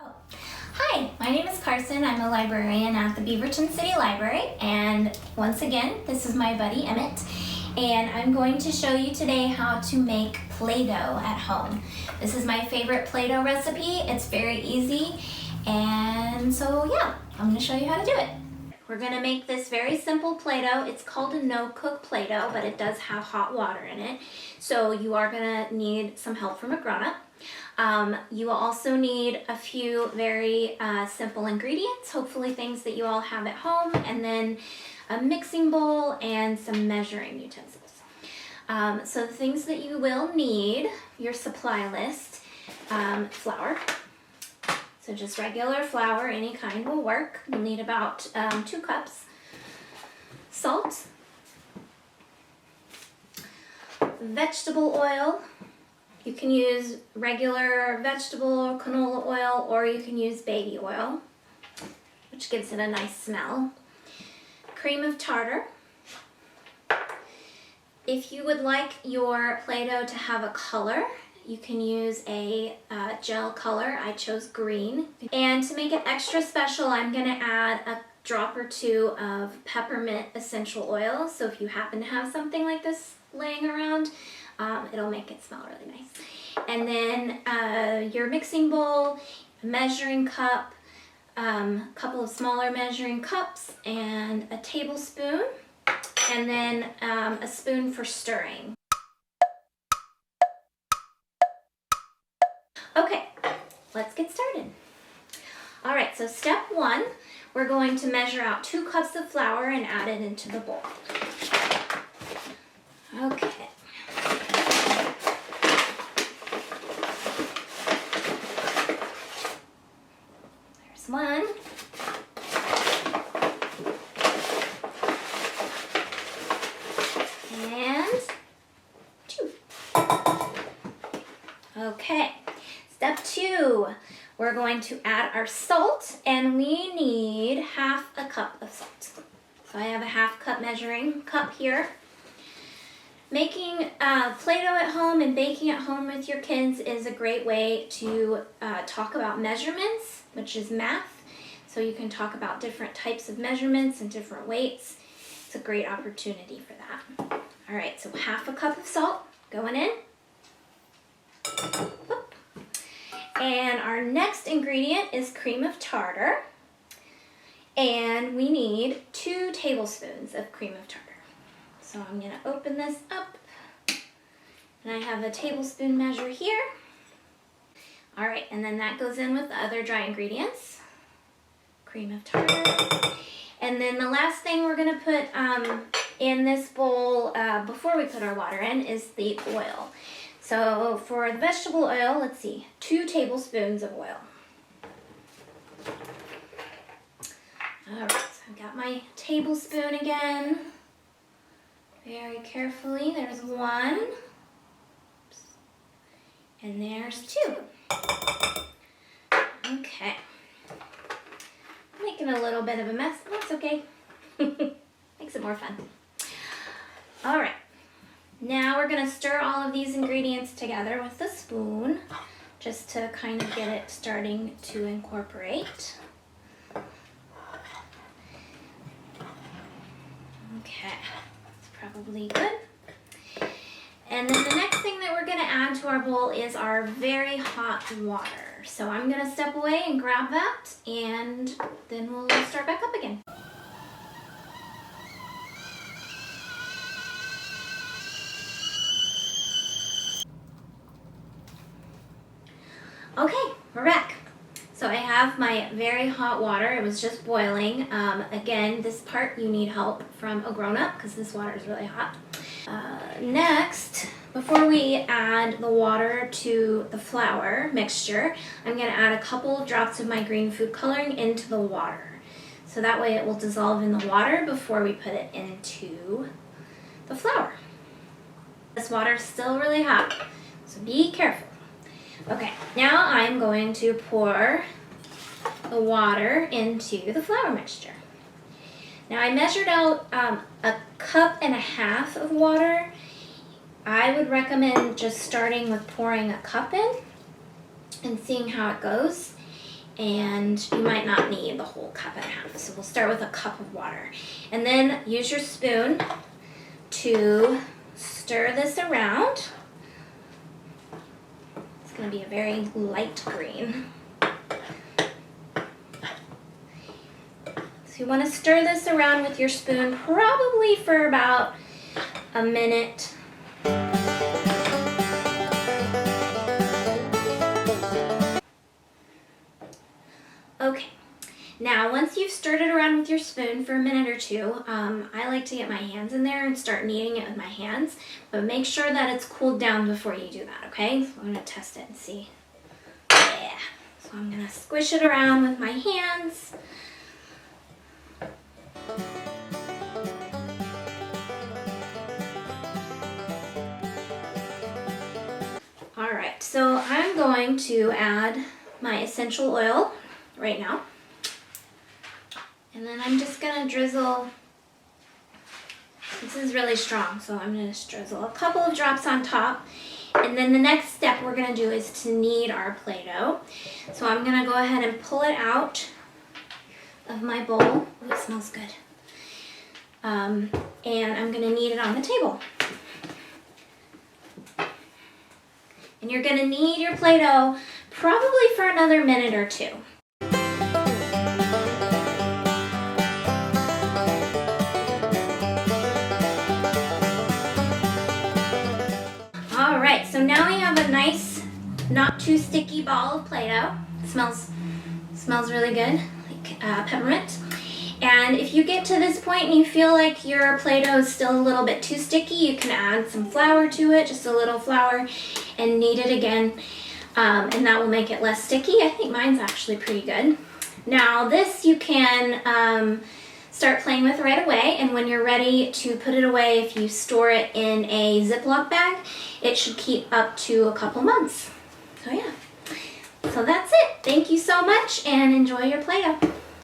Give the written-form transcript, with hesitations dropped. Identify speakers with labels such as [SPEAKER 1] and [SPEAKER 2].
[SPEAKER 1] Oh. Hi, my name is Carson. I'm a librarian at the Beaverton City Library, and once again, this is my buddy Emmett, and I'm going to show you today how to make Play-Doh at home. This is my favorite Play-Doh recipe. It's very easy, and so yeah, I'm going to show you how to do it. We're going to make this very simple Play-Doh. It's called a no-cook Play-Doh, but it does have hot water in it, so you are going to need some help from a grown-up. You will also need a few very simple ingredients, hopefully things that you all have at home, and then a mixing bowl and some measuring utensils. So the things that you will need, your supply list, flour. So just regular flour, any kind will work. You'll need about 2 cups. Salt, vegetable oil. You can use regular vegetable canola oil, or you can use baby oil, which gives it a nice smell. Cream of tartar. If you would like your Play-Doh to have a color, you can use a gel color. I chose green. And to make it extra special, I'm going to add a drop or 2 of peppermint essential oil. So if you happen to have something like this laying around, it'll make it smell really nice. And then your mixing bowl, measuring cup, a couple of smaller measuring cups, and a tablespoon, and then a spoon for stirring. Okay, let's get started. All right, so step 1, we're going to measure out 2 cups of flour and add it into the bowl. Okay. There's 1. And 2. Okay. Step 2, we're going to add our salt, and we need half a cup of salt. So I have a half cup measuring cup here. Making Play-Doh at home and baking at home with your kids is a great way to talk about measurements, which is math. So you can talk about different types of measurements and different weights. It's a great opportunity for that. All right, so half a cup of salt going in. And our next ingredient is cream of tartar. And we need 2 tablespoons of cream of tartar. So I'm going to open this up. And I have a tablespoon measure here. All right, and then that goes in with the other dry ingredients. Cream of tartar. And then the last thing we're going to put in this bowl before we put our water in is the oil. So for the vegetable oil, let's see, 2 tablespoons of oil. All right, so I've got my tablespoon again. Very carefully, there's 1. Oops. And there's 2. Okay. I'm making a little bit of a mess, but that's okay. Makes it more fun. All right. Now we're going to stir all of these ingredients together with a spoon, just to kind of get it starting to incorporate. Okay, that's probably good. And then the next thing that we're going to add to our bowl is our very hot water. So I'm going to step away and grab that, and then we'll start back up again. Okay, we're back. So I have my very hot water. It was just boiling. Again, this part you need help from a grown-up because this water is really hot. Next, before we add the water to the flour mixture, I'm going to add a couple of drops of my green food coloring into the water. So that way it will dissolve in the water before we put it into the flour. This water is still really hot, so be careful. Okay, now I'm going to pour the water into the flour mixture. Now I measured out a cup and a half of water. I would recommend just starting with pouring a cup in and seeing how it goes. and you might not need the whole cup and a half. So we'll start with a cup of water. And then use your spoon to stir this around. It's going to be a very light green. So you want to stir this around with your spoon probably for about a minute. Okay, now once you've stirred it around with your spoon for a minute or two, I like to get my hands in there and start kneading it with my hands, but make sure that it's cooled down before you do that, okay? So I'm gonna test it and see. Yeah, so I'm gonna squish it around with my hands. All right, so I'm going to add my essential oil right now. And then I'm just gonna drizzle, this is really strong, so I'm gonna just drizzle a couple of drops on top. And then the next step we're gonna do is to knead our Play-Doh. So I'm gonna go ahead and pull it out of my bowl. Ooh, it smells good. And I'm gonna knead it on the table. And you're gonna knead your Play-Doh probably for another minute or two. All right, so now we have a nice, not too sticky ball of Play-Doh. Smells really good, like peppermint. And if you get to this point and you feel like your Play-Doh is still a little bit too sticky, you can add some flour to it, just a little flour, and knead it again. And that will make it less sticky. I think mine's actually pretty good. Now this you can start playing with right away, and when you're ready to put it away, if you store it in a Ziploc bag, it should keep up to a couple months. So yeah, so that's it. Thank you so much and enjoy your Play-Doh.